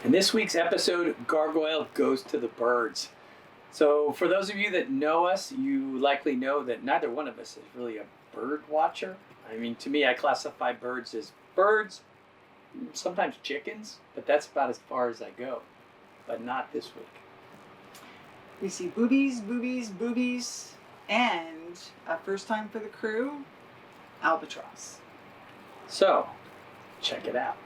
In this week's episode, Gargoyle goes to the birds. So for those of you that know us, you likely know that neither one of us is really a bird watcher. I mean, to me, I classify birds as birds, sometimes chickens, but that's about as far as I go. But not this week. We see boobies, boobies, boobies, and first time for the crew, albatross. So, check it out.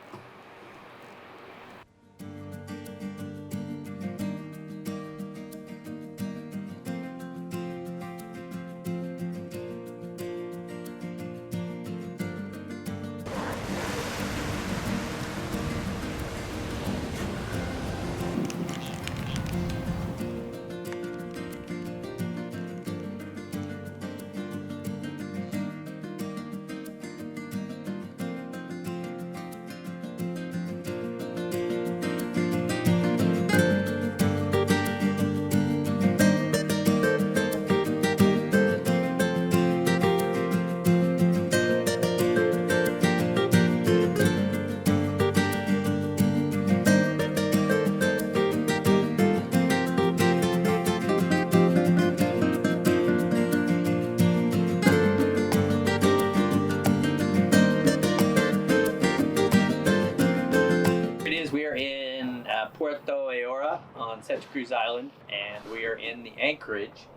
Puerto Ayora on Santa Cruz Island, and we are in the anchorage.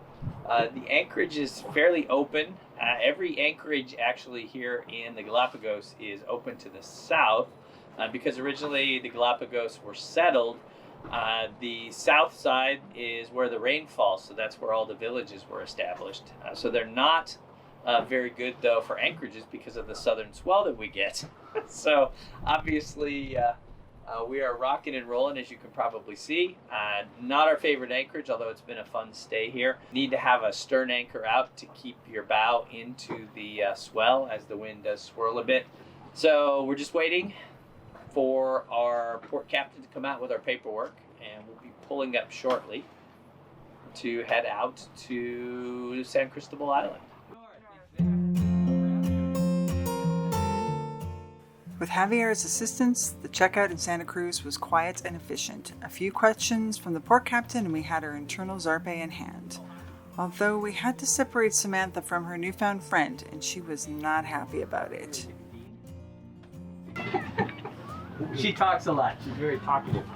The anchorage is fairly open. Every anchorage actually here in the Galapagos is open to the south because originally the Galapagos were settled. The south side is where the rain falls, so that's where all the villages were established. So they're not very good though for anchorages because of the southern swell that we get. So obviously we are rocking and rolling, as you can probably see. Not our favorite anchorage, although it's been a fun stay here. Need to have a stern anchor out to keep your bow into the swell as the wind does swirl a bit. So we're just waiting for our port captain to come out with our paperwork, and we'll be pulling up shortly to head out to San Cristobal Island. With Javier's assistance, the checkout in Santa Cruz was quiet and efficient. A few questions from the port captain and we had our internal Zarpe in hand. Although we had to separate Samantha from her newfound friend, and she was not happy about it. She talks a lot. She's very talkative.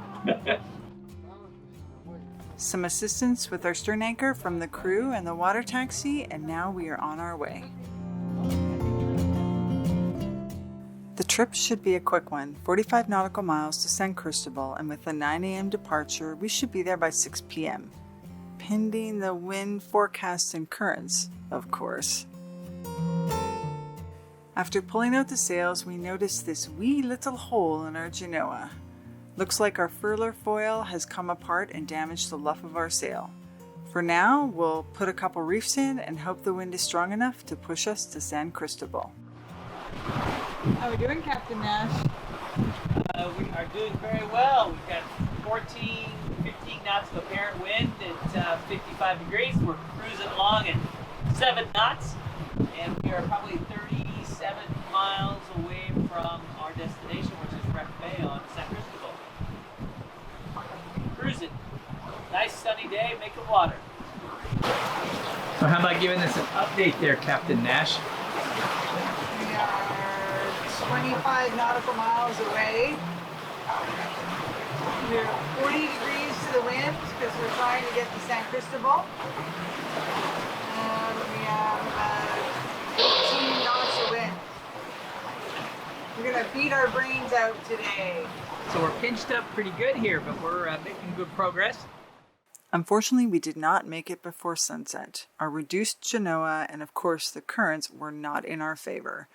Some assistance with our stern anchor from the crew and the water taxi, and now we are on our way. The trip should be a quick one, 45 nautical miles to San Cristobal, and with a 9 a.m. departure, we should be there by 6 p.m. Pending the wind forecast and currents, of course. After pulling out the sails, we noticed this wee little hole in our genoa. Looks like our furler foil has come apart and damaged the luff of our sail. For now, we'll put a couple reefs in and hope the wind is strong enough to push us to San Cristobal. How are we doing, Captain Nash? We are doing very well. We've got 14, 15 knots of apparent wind at 55 degrees. We're cruising along at 7 knots, and we are probably 37 miles away from our destination, which is Wreck Bay on San Cristobal. Cruising. Nice sunny day, making water. So how about giving us an update there, Captain Nash? 25 nautical miles away. We're 40 degrees to the wind because we're trying to get to San Cristobal. And we have 18 knots of wind. We're going to beat our brains out today. So we're pinched up pretty good here, but we're making good progress. Unfortunately, we did not make it before sunset. Our reduced genoa and, of course, the currents were not in our favor.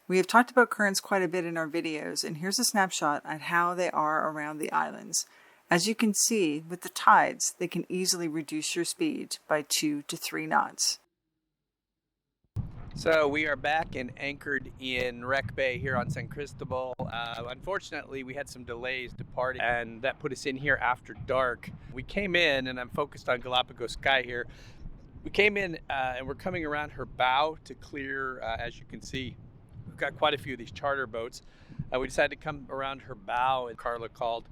We have talked about currents quite a bit in our videos, and here's a snapshot at how they are around the islands. As you can see, with the tides, they can easily reduce your speed by 2 to 3 knots. So we are back and anchored in Wreck Bay here on San Cristobal. Unfortunately, we had some delays departing, and that put us in here after dark. We came in, and I'm focused on Galapagos sky here. We came in and we're coming around her bow to clear, as you can see, we've got quite a few of these charter boats. We decided to come around her bow, and Carla called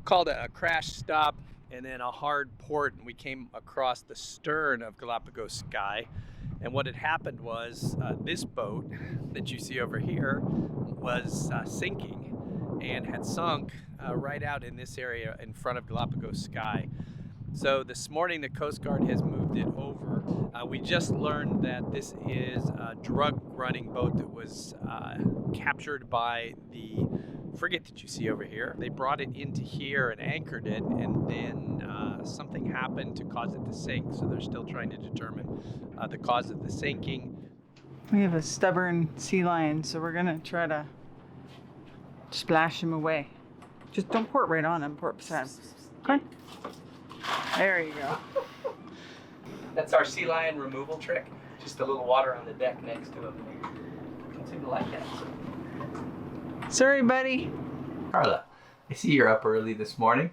called a crash stop and then a hard port, and we came across the stern of Galapagos Sky. And what had happened was this boat that you see over here was sinking and had sunk right out in this area in front of Galapagos Sky. So this morning the Coast Guard has moved it over. We just learned that this is a drug running boat that was captured by the frigate that you see over here. They brought it into here and anchored it, and then something happened to cause it to sink. So they're still trying to determine the cause of the sinking. We have a stubborn sea lion, so we're gonna try to splash him away. Just don't pour it right on him, pour it beside him. Okay. There you go. That's our sea lion removal trick. Just a little water on the deck next to him. Don't seem to like that. Sorry, buddy. Carla, I see you're up early this morning.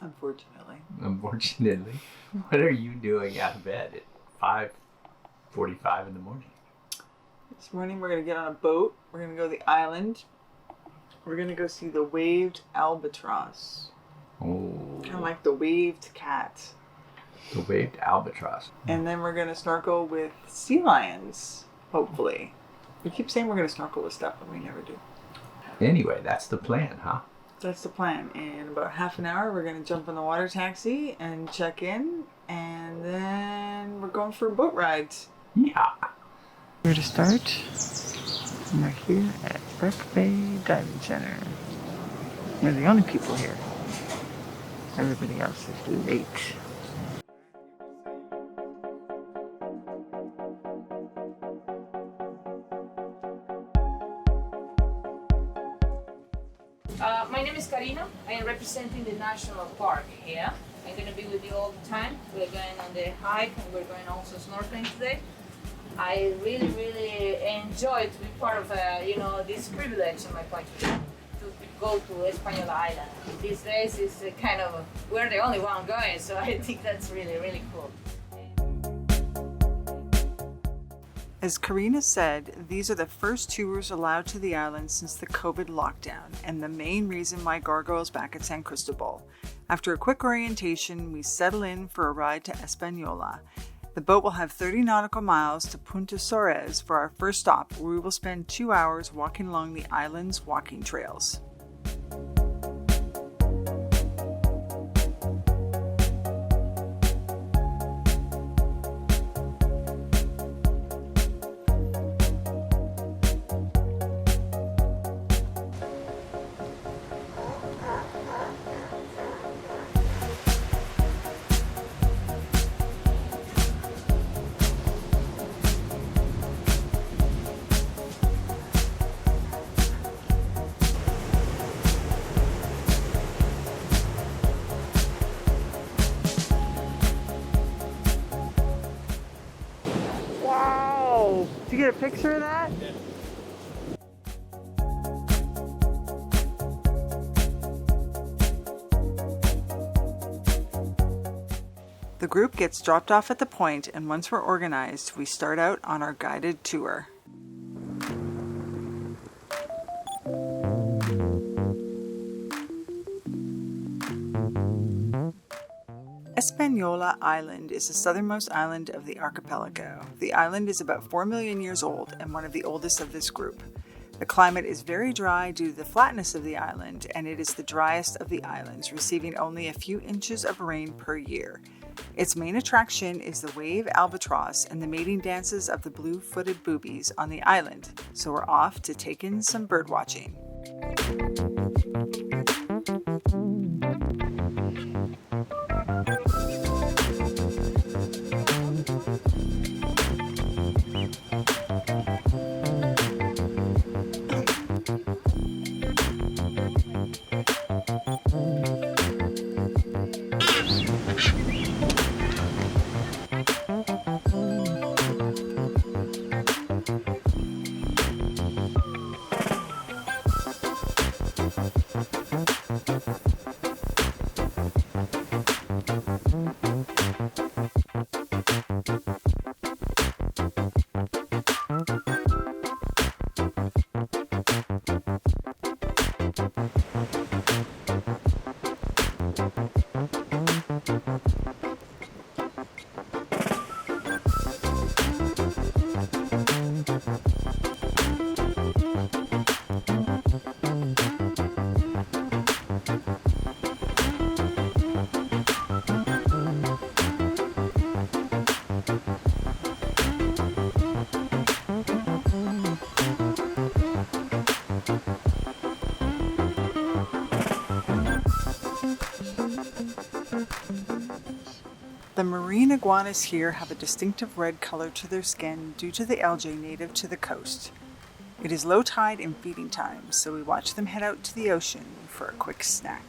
Unfortunately. Unfortunately. What are you doing out of bed at 5:45 in the morning? This morning we're going to get on a boat. We're going to go to the island. We're going to go see the Waved Albatross. Oh. Kind of like the waved cat. The Waved Albatross. And then we're going to snorkel with sea lions, hopefully. We keep saying we're going to snorkel with stuff, but we never do. Anyway, that's the plan, huh? That's the plan. In about half an hour, we're going to jump on the water taxi and check in. And then we're going for boat rides. Yeah. Where to start? We're here at Brook Bay Diving Center. We're the only people here. Everybody else is late. My name is Karina. I am representing the National Park here. I'm going to be with you all the time. We're going on the hike and we're going also snorkeling today. I really enjoy to be part of this privilege in my country to go to Española Island. These days is kind of, we're the only one going, so I think that's really cool. As Karina said, these are the first tours allowed to the island since the COVID lockdown, and the main reason why Gargoyle is back at San Cristobal. After a quick orientation, we settle in for a ride to Española. The boat will have 30 nautical miles to Punta Suarez for our first stop, where we will spend 2 hours walking along the island's walking trails. Did you get a picture of that? Yeah. The group gets dropped off at the point, and once we're organized, we start out on our guided tour. Española Island is the southernmost island of the archipelago. The island is about 4 million years old and one of the oldest of this group. The climate is very dry due to the flatness of the island, and it is the driest of the islands, receiving only a few inches of rain per year. Its main attraction is the Waved Albatross and the mating dances of the blue-footed boobies on the island, so we're off to take in some bird watching. The marine iguanas here have a distinctive red color to their skin due to the algae native to the coast. It is low tide and feeding time, so we watch them head out to the ocean for a quick snack.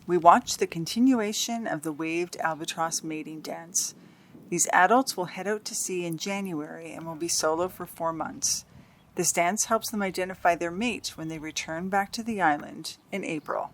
We watch the continuation of the Waved Albatross mating dance. These adults will head out to sea in January and will be solo for 4 months. This dance helps them identify their mate when they return back to the island in April.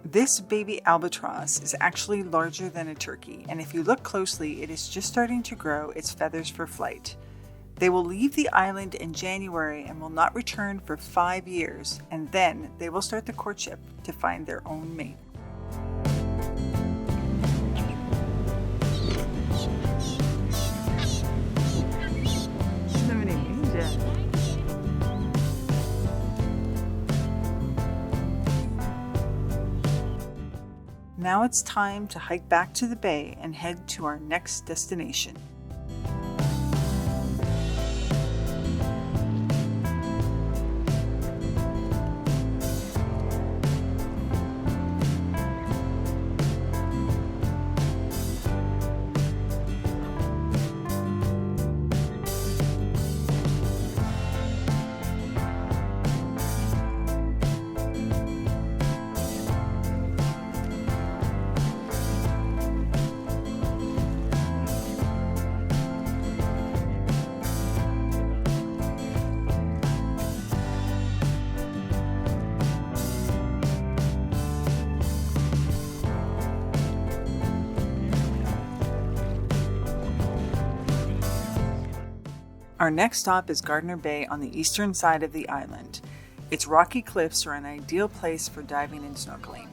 This baby albatross is actually larger than a turkey, and if you look closely, it is just starting to grow its feathers for flight. They will leave the island in January and will not return for 5 years, and then they will start the courtship to find their own mate. Now it's time to hike back to the bay and head to our next destination. Our next stop is Gardner Bay on the eastern side of the island. Its rocky cliffs are an ideal place for diving and snorkeling.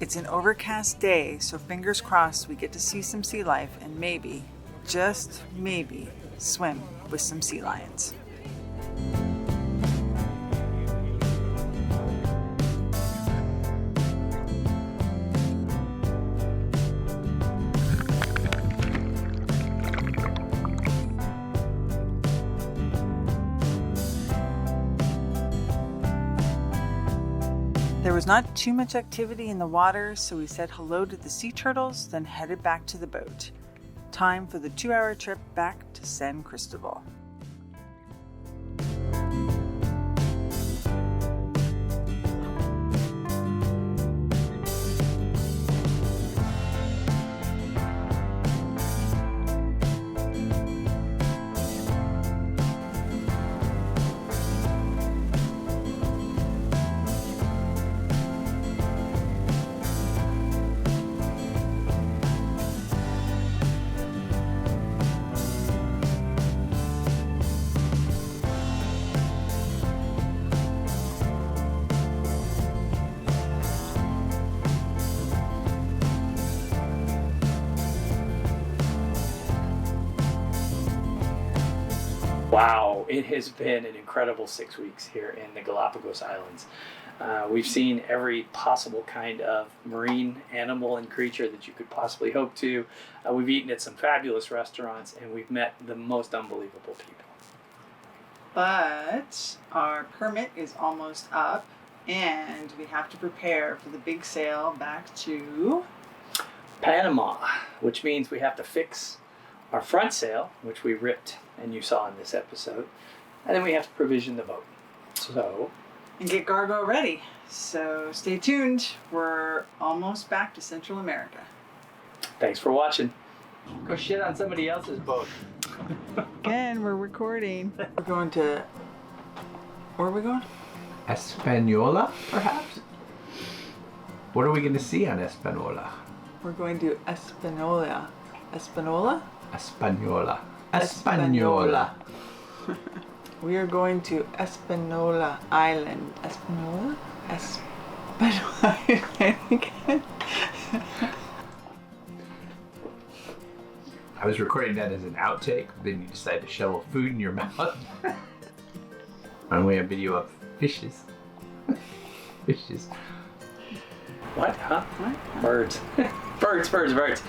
It's an overcast day, so fingers crossed we get to see some sea life and maybe, just maybe, swim with some sea lions. There was not too much activity in the water, so we said hello to the sea turtles, then headed back to the boat. Time for the 2-hour trip back to San Cristobal. Wow, it has been an incredible 6 weeks here in the Galapagos Islands. We've seen every possible kind of marine animal and creature that you could possibly hope to. We've eaten at some fabulous restaurants, and we've met the most unbelievable people. But our permit is almost up, and we have to prepare for the big sail back to Panama, which means we have to fix our front sail, which we ripped and you saw in this episode, and then we have to provision the boat. and get Gargoyle ready. So stay tuned. We're almost back to Central America. Thanks for watching. Go shit on somebody else's boat. Again, we're recording. We're going to... Where are we going? Española, perhaps? What are we going to see on Espanola? We're going to Espanola. Espanola? Española. Española. We are going to Espanola Island. Espanola? Espanola Island again. I was recording that as an outtake, but then you decided to shovel food in your mouth. And we have video of fishes. Fishes. What? Huh? What? Birds. Birds.